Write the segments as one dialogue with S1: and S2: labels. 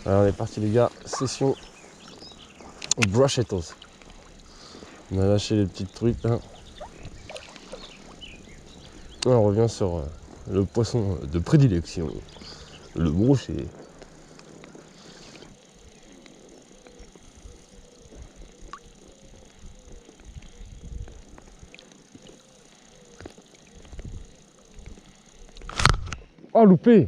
S1: Alors on est parti les gars, session brochetos. On a lâché les petites trucs là. On revient sur le poisson de prédilection, le brochet. Oh loupé!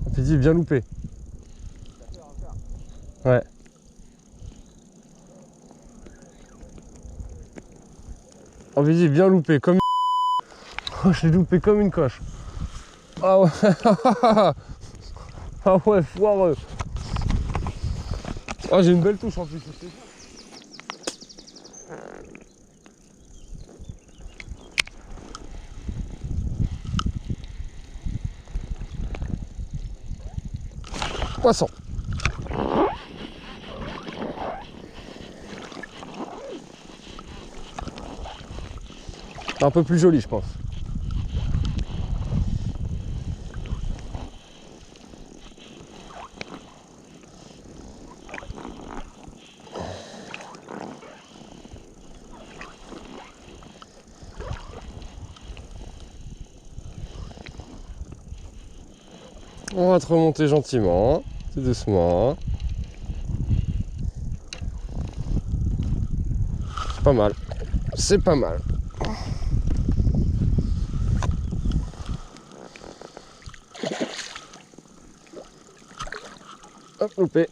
S1: On t'a dit bien loupé. Ouais. On m'a dit bien loupé comme une... Oh, je l'ai loupé comme une coche. Ah ouais. Ah ouais, foireux. Oh, j'ai une belle touche en plus. Poisson. Un peu plus joli, je pense. On va te remonter gentiment, tout doucement. C'est pas mal. C'est pas mal. Hop, loupé.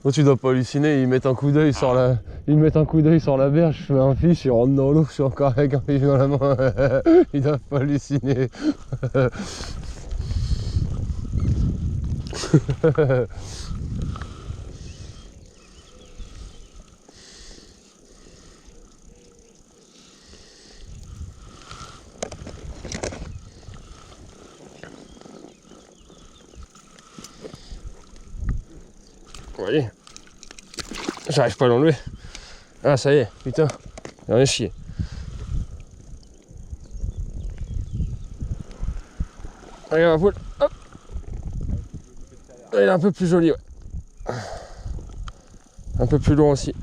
S1: Oh, tu dois pas halluciner, ils mettent un coup d'œil sur la... Ils mettent un coup d'œil sur la berge, je fais un fiche, je rentre dans l'eau, je suis encore avec un fiche dans la main. Ils doivent pas halluciner. Vous voyez, j'arrive pas à l'enlever. Ah ça y est, putain, j'en ai chié. Regarde la poule, hop. Il est un peu plus joli, ouais. Un peu plus loin aussi.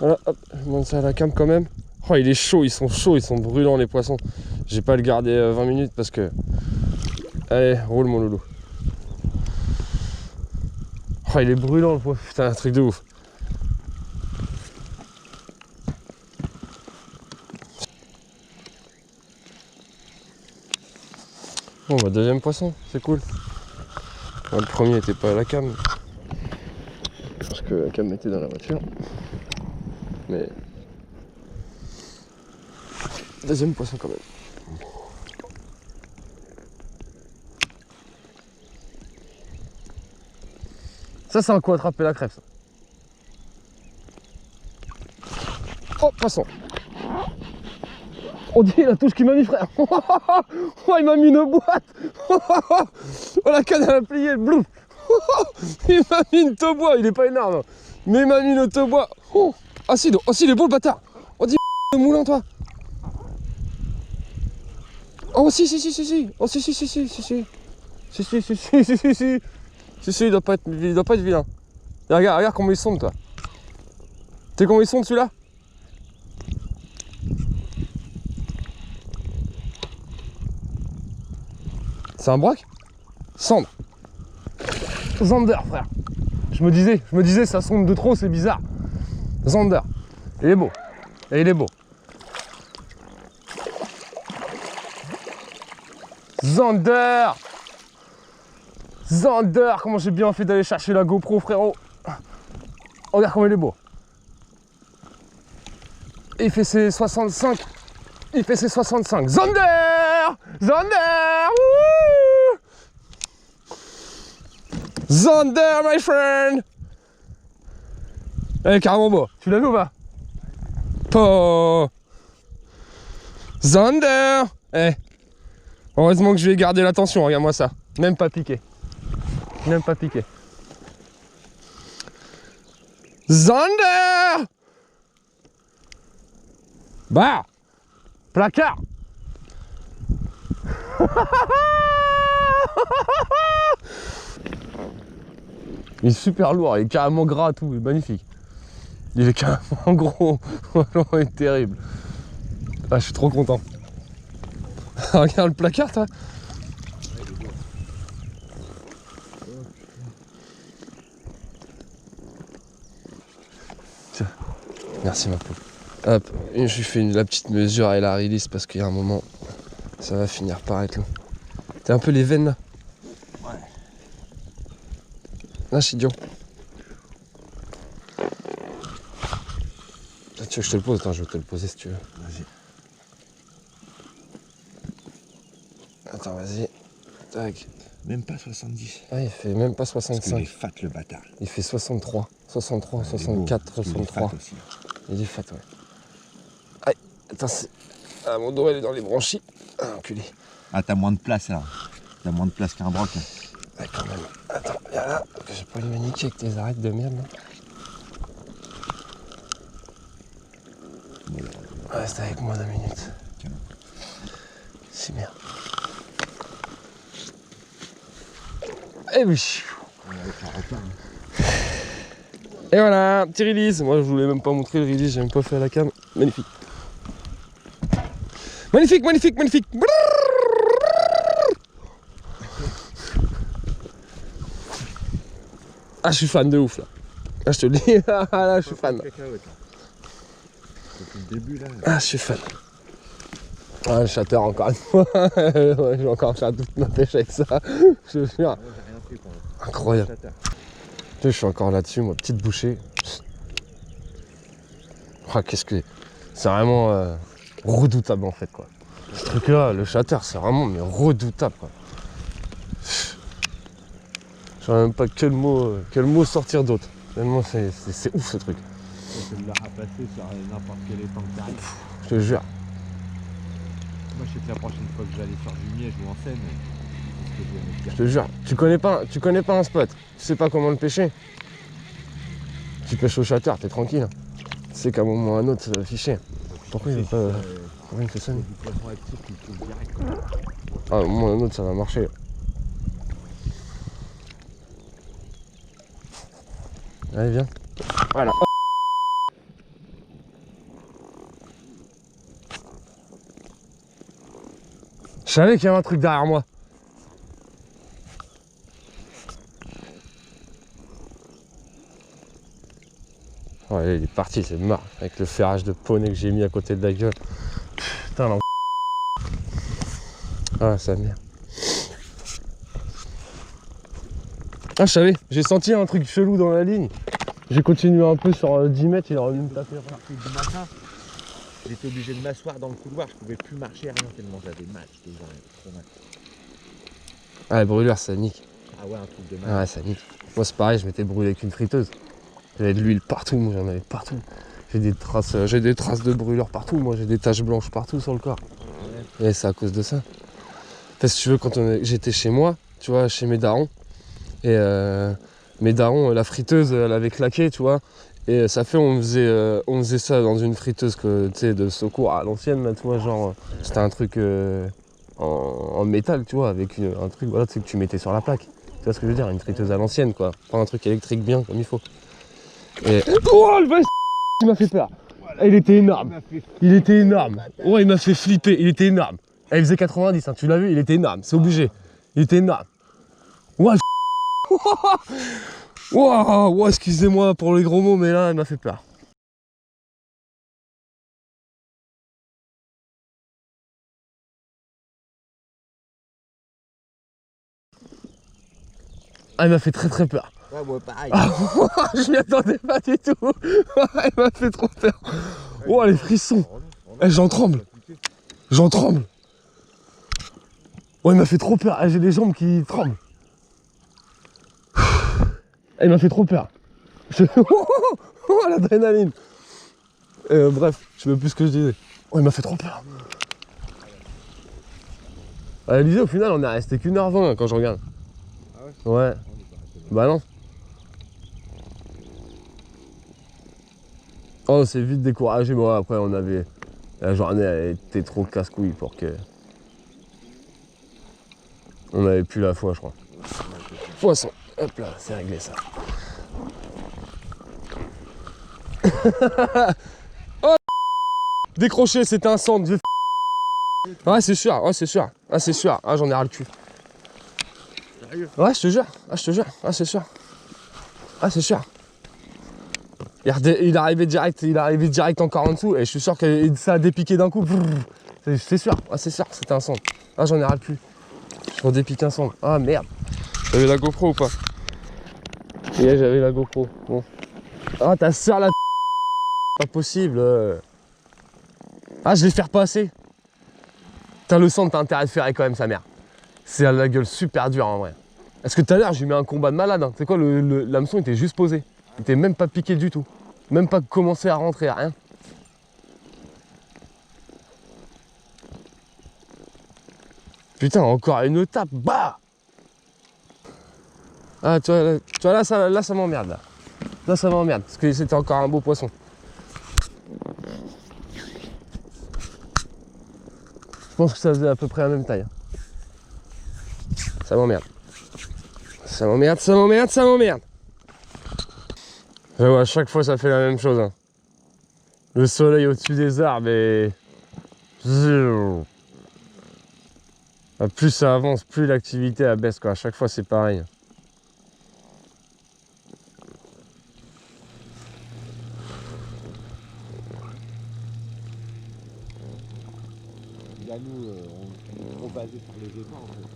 S1: Voilà, hop, je monte ça à la cam quand même. Oh, il est chaud, ils sont chauds, ils sont brûlants les poissons. J'ai pas à le garder 20 minutes parce que... Allez, roule mon loulou. Oh, il est brûlant le poisson, putain, un truc de ouf. Bon bah deuxième poisson, c'est cool. Bon, le premier était pas à la cam. Parce que la cam était dans la voiture. Mais... Deuxième poisson quand même. Ça c'est un coup attraper la crève ça. Oh poisson. On dit la touche qu'il m'a mis frère. Oh il m'a mis une boîte. Oh la canne elle a plié. Blouf. Il m'a mis une taubois, il est pas énorme. Mais il m'a mis une taubois. Oh si, il est beau le bâtard. On dit le moulin toi. Oh si. Oh si. Si, il doit pas être vilain. Et regarde comment il sonde toi. Tu sais comment il sonde celui-là? C'est un broc? Sonde. Zander frère. Je me disais ça sonde de trop, c'est bizarre. Zander. Il est beau. Et il est beau. Zander. Zander, comment j'ai bien fait d'aller chercher la GoPro frérot. Regarde comment il est beau. Il fait ses 65. Zander. Wouh. Zander my friend. Eh, carrément beau. Tu l'as vu ou pas? Oh. Zander. Eh. Heureusement que je vais garder l'attention, regarde-moi ça. Même pas piqué. Même pas piqué. Zander. Bah. Placard. Il est super lourd, il est carrément gras tout, il est magnifique. Il est carrément gros. Il est terrible. Ah, je suis trop content. Regarde le placard, toi. Tiens, merci ma pauvre. Hop, et je lui fais la petite mesure et la release parce qu'il y a un moment, ça va finir par être long. T'as un peu les veines là?
S2: Ouais.
S1: Là, c'est idiot. Ah, tu veux que je te le pose? Attends, je vais te le poser si tu veux.
S2: Vas-y.
S1: Attends, vas-y. Tac.
S2: Même pas 70.
S1: Ah, il fait même pas
S2: Parce qu'il est
S1: 65.
S2: fat le bâtard.
S1: Il fait 63. 63,
S2: Ouais,
S1: 64,
S2: il est beau,
S1: 63.
S2: il est fat aussi.
S1: Il est fat, ouais. Aïe, attends, c'est... Ah, mon dos, elle est dans les branchies. Ah, enculé.
S2: Ah, t'as moins de place là. T'as moins de place qu'un broc.
S1: Ah, quand même. Attends, viens là, que j'ai pas lui niquer avec tes arêtes de merde, là. Reste avec moi 2 minutes.
S2: Tiens.
S1: C'est bien. Eh oui. Et voilà, petit release. Moi, je voulais même pas montrer le release, j'ai même pas fait à la cam. Magnifique. Magnifique, magnifique, magnifique. Ah, je suis fan de ouf là. Ah, je te le dis, ah, là, je suis fan.
S2: Depuis le début là.
S1: Ah, je suis fan. Ah, le chatter encore une fois. Ouais, j'ai encore chaté toute ma pêche avec ça. Je te jure.
S2: J'ai rien fait pour
S1: Incroyable. Je suis encore là-dessus, moi, petite bouchée. Ah, qu'est-ce que... C'est vraiment redoutable en fait, quoi. Ce truc-là, le chatter, c'est vraiment mais redoutable, quoi. Je sais même pas quel mot sortir d'autre. Tellement c'est ouf ce truc.
S2: C'est de la rapasser sur n'importe quel étang qui arrive.
S1: Je te jure.
S2: Moi, je sais que la prochaine fois que je vais aller sur Jumier, je vous enseigne. C'est ce que je vais me dire.
S1: Je te jure. Tu connais pas un spot. Tu sais pas comment le pêcher. Tu pêches au chatter, t'es tranquille. Tu sais qu'à un moment ou à un autre, ça va afficher. Pourquoi il veut pas... Pourquoi il me fait ça, lui?
S2: Du poisson actif qui touche direct. Quoi.
S1: Ah, à un moment ou à un autre, ça va marcher. Allez, viens. Voilà. Je savais qu'il y avait un truc derrière moi. Ouais, il est parti, c'est marre. Avec le ferrage de poney que j'ai mis à côté de la gueule. Putain, l'en... Ah, ça merde. Ah, je savais, j'ai senti un truc chelou dans la ligne. J'ai continué un peu sur 10 mètres, il est revenu me taper.
S2: Du matin, j'étais obligé de m'asseoir dans le couloir, je pouvais plus marcher, rien tellement j'avais mal, j'étais trop mal.
S1: Ah, la brûlure, ça nique.
S2: Ah ouais, un truc de mal.
S1: Ah ouais, ça nique. Moi, c'est pareil, je m'étais brûlé avec une friteuse. J'avais de l'huile partout, moi, j'en avais partout. J'ai des traces de brûlure partout, moi, j'ai des taches blanches partout sur le corps. Ouais. Et c'est à cause de ça. Parce que si tu veux, quand j'étais chez moi, tu vois, chez mes darons, et mes darons, la friteuse, elle avait claqué, tu vois. Et ça fait, on faisait ça dans une friteuse que, tu sais, de secours à l'ancienne, là, tu vois, genre, c'était un truc en métal, tu vois, avec un truc, voilà, tu sais, que tu mettais sur la plaque. Tu vois ce que je veux dire, une friteuse à l'ancienne, quoi. Pas un truc électrique bien, comme il faut. Et... Oh, le vache, il m'a fait peur. Il était énorme. Il était énorme. Ouais, il m'a fait flipper, il était énorme. Il faisait 90, hein, tu l'as vu, il était énorme, c'est obligé. Il était énorme. Ouais, wow, excusez-moi pour les gros mots, mais là, il m'a fait peur. Ah, il m'a fait très peur.
S2: Ouais, moi pareil.
S1: Je m'y attendais pas du tout. Il m'a fait trop peur. Oh, les frissons. J'en tremble. J'en tremble. Ouais, il m'a fait trop peur. J'ai les jambes qui tremblent. Il m'a fait trop peur. Oh, l'adrénaline. Bref, je sais même plus ce que je disais. Oh, il m'a fait trop peur. À l'Elysée, au final, on est resté qu'1h20 quand je regarde.
S2: Ah ouais?
S1: Ouais.
S2: On est pas resté là.
S1: Bah non. Oh, on s'est vite découragé, mais ouais, après, on avait... La journée, elle était trop casse-couille pour que... On avait plus la foi, je crois. Poisson. Hop là, c'est réglé ça. Oh, décroché, c'était un centre. Ouais, c'est sûr, ouais, c'est sûr. Ah, c'est sûr. Ah, j'en ai ras le cul.
S2: Sérieux?
S1: Ouais, je te jure. Ah, je te jure. Ah, c'est sûr. Ah, c'est sûr. Il arrivait direct encore en dessous et je suis sûr que ça a dépiqué d'un coup. C'est sûr. Ah, c'est sûr, c'était un centre. Ah, j'en ai ras le cul. Je redépique un centre. Ah, merde. J'avais la GoPro ou pas? Yeah, j'avais la GoPro. Bon. Ah, ta soeur la... Pas possible. Ah, je vais faire passer. Putain, le centre, t'as intérêt de faire quand même, sa mère. C'est à la gueule super dur en vrai. Parce que tout à l'heure, j'ai eu un combat de malade. Hein. Tu sais quoi, l'hameçon était juste posé. Il était même pas piqué du tout. Même pas commencé à rentrer, rien. Putain, encore une tape. Bah! Ah, tu vois là, ça m'emmerde, là. Là, ça m'emmerde, parce que c'était encore un beau poisson. Je pense que ça faisait à peu près la même taille. Hein. Ça m'emmerde. Ça m'emmerde, ça m'emmerde, ça m'emmerde. J'avoue, à chaque fois, ça fait la même chose. Hein. Le soleil au-dessus des arbres et... Plus ça avance, plus l'activité abaisse, quoi. À chaque fois, c'est pareil.
S2: Là, nous, on est trop basé sur les étangs, en fait.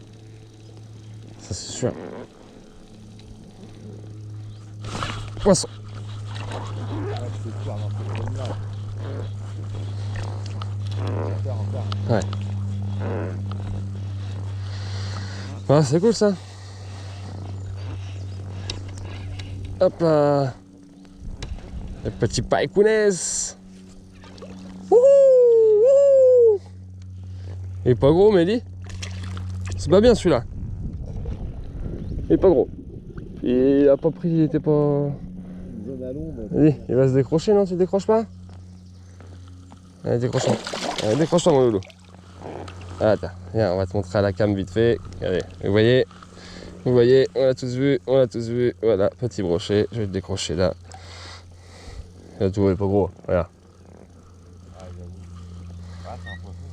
S1: Ça, c'est sûr. Poisson.
S2: Ah, je peux te faire dans cette zone-là. Encore.
S1: Ouais. Ah, c'est cool, ça. Hop là. Le petit païkounès. Wouhou. Il est pas gros, Mélie. C'est pas bien, celui-là. Il est pas gros. Il a pas pris, il était pas...
S2: Une zone à l'ombre.
S1: Vas-y, il va se décrocher, non? Tu décroches pas? Allez, décroche-toi. Allez, décroche-toi, mon loulou. Ah, attends, viens, on va te montrer à la cam vite fait. Regardez, vous voyez, on l'a tous vu, Voilà, petit brochet, je vais le décrocher là. Là, tu vois, il est pas gros, voilà.
S2: Ah, j'avoue. Ah, c'est un poisson.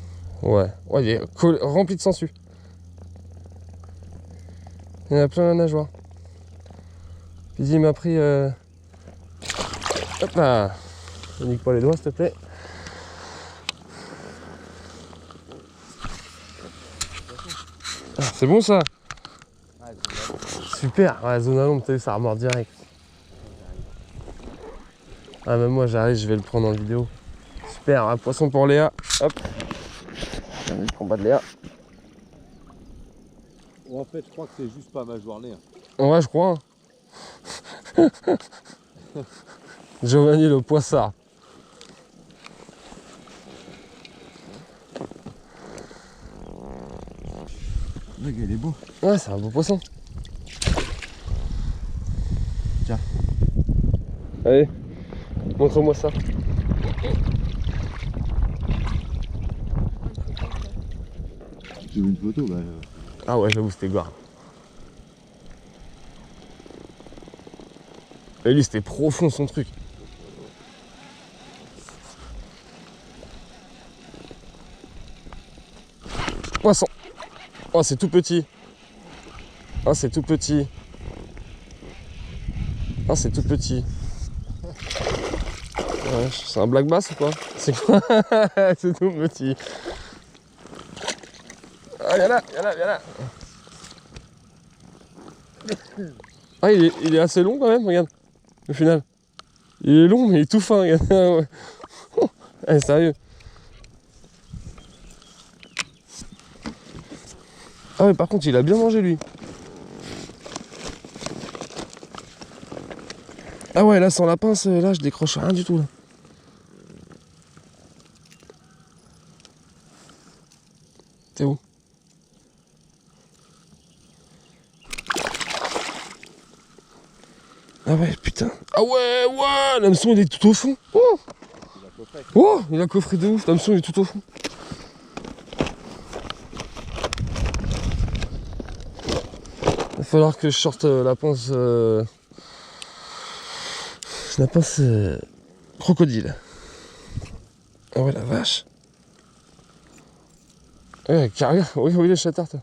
S1: Ouais, il est rempli de sangsues. Il y en a plein la nageoire. Puis il m'a pris... Hop là. Ne nique pas les doigts, s'il te plaît. Ah, c'est bon ça?
S2: Ah, c'est
S1: Super, ouais, zone à l'ombre, t'as vu, ça remord direct. Ah, même moi j'arrive, je vais le prendre en vidéo. Super, un poisson pour Léa. Hop. Le combat de Léa.
S2: En fait, je crois que c'est juste pas ma journée.
S1: En vrai, je crois. Hein. Giovanni le poissard.
S2: Mec, il est beau.
S1: Ouais, c'est un beau poisson.
S2: Tiens.
S1: Allez, montre-moi ça.
S2: Tu veux une photo? Bah,
S1: Ah ouais, j'avoue, c'était gore. Et lui, c'était profond son truc. Poisson. Oh, c'est tout petit. Oh, c'est tout petit. Oh, c'est tout petit. Ouais, c'est un black bass ou quoi? C'est quoi? C'est tout petit. Ah, viens là, viens là, viens là. Ah, il est assez long quand même, regarde. Au final. Il est long, mais il est tout fin, regarde. Allez, sérieux. Ah ouais, par contre, il a bien mangé, lui. Ah ouais, là, sans la pince, là, je décroche rien du tout, là. T'es où? Ah ouais, putain. Ah ouais, ouais, l'hameçon, il est tout au fond. Oh, oh, il a coffré de ouf, l'hameçon, il est tout au fond. Il va falloir que je sorte la pince... la pince... crocodile. Ah ouais, la vache. Ouais, carrière. Oui, oui, les chattards, toi.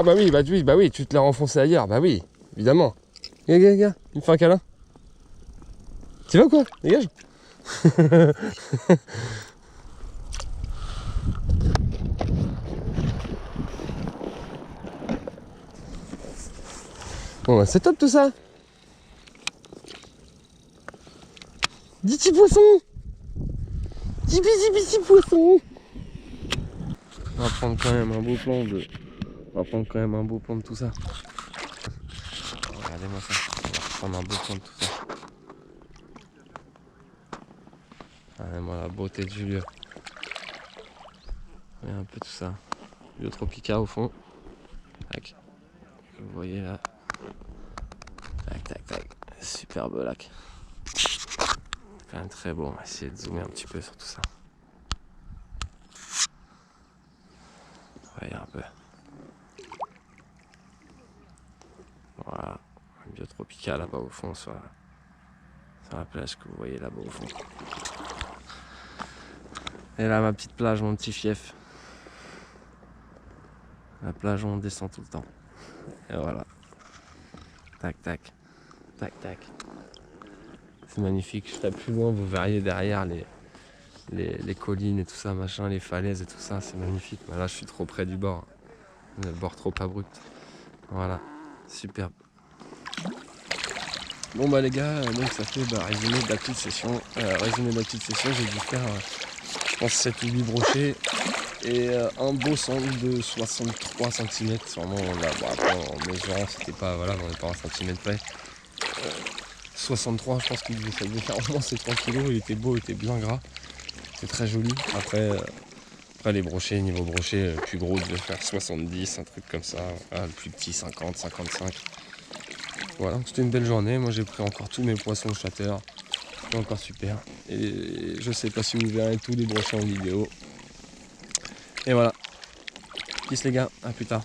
S1: Ah bah oui, tu te l'as renfoncé ailleurs, bah oui, évidemment. Regarde, il me fait un câlin. Tu vas ou quoi? Dégage. Bon bah c'est top tout ça. 10 petits poissons. 10 petits poissons. On va prendre quand même un beau plan de... On va prendre quand même un beau plan de tout ça. Regardez-moi ça. On va prendre un beau plan de tout ça. Regardez-moi la beauté du lieu. Regardez un peu tout ça. Lieu Tropica au fond. Tac. Vous voyez là. Tac, tac, tac. Superbe lac. Quand même très beau. On va essayer de zoomer un petit peu sur tout ça. Voyez un peu. Voilà. Un lieu Tropica là-bas au fond sur la plage que vous voyez là-bas au fond. Et là ma petite plage, mon petit fief. La plage où on descend tout le temps. Et voilà. Tac tac. Tac tac. C'est magnifique. Je serai plus loin, vous verriez derrière les collines et tout ça, machin, les falaises et tout ça, c'est magnifique. Mais là je suis trop près du bord. Le bord trop abrupt. Voilà. Superbe. Bon bah les gars, donc ça fait résumé de la petite session. J'ai dû faire je pense 7 ou 8 brochets et un beau centre de 63 cm. Sûrement là, bon, après, en mesurant c'était pas, voilà, on n'est pas en centimètres près. 63, je pense qu'il devait faire au moins ces 3 kg, il était beau, il était bien gras. C'est très joli. Après les brochets, niveau brochet, le plus gros devait faire 70, un truc comme ça. Voilà, le plus petit 50, 55. Voilà, c'était une belle journée. Moi j'ai pris encore tous mes poissons chatter. C'était encore super. Et je sais pas si vous verrez tous les brochets en vidéo. Et voilà. Peace les gars, à plus tard.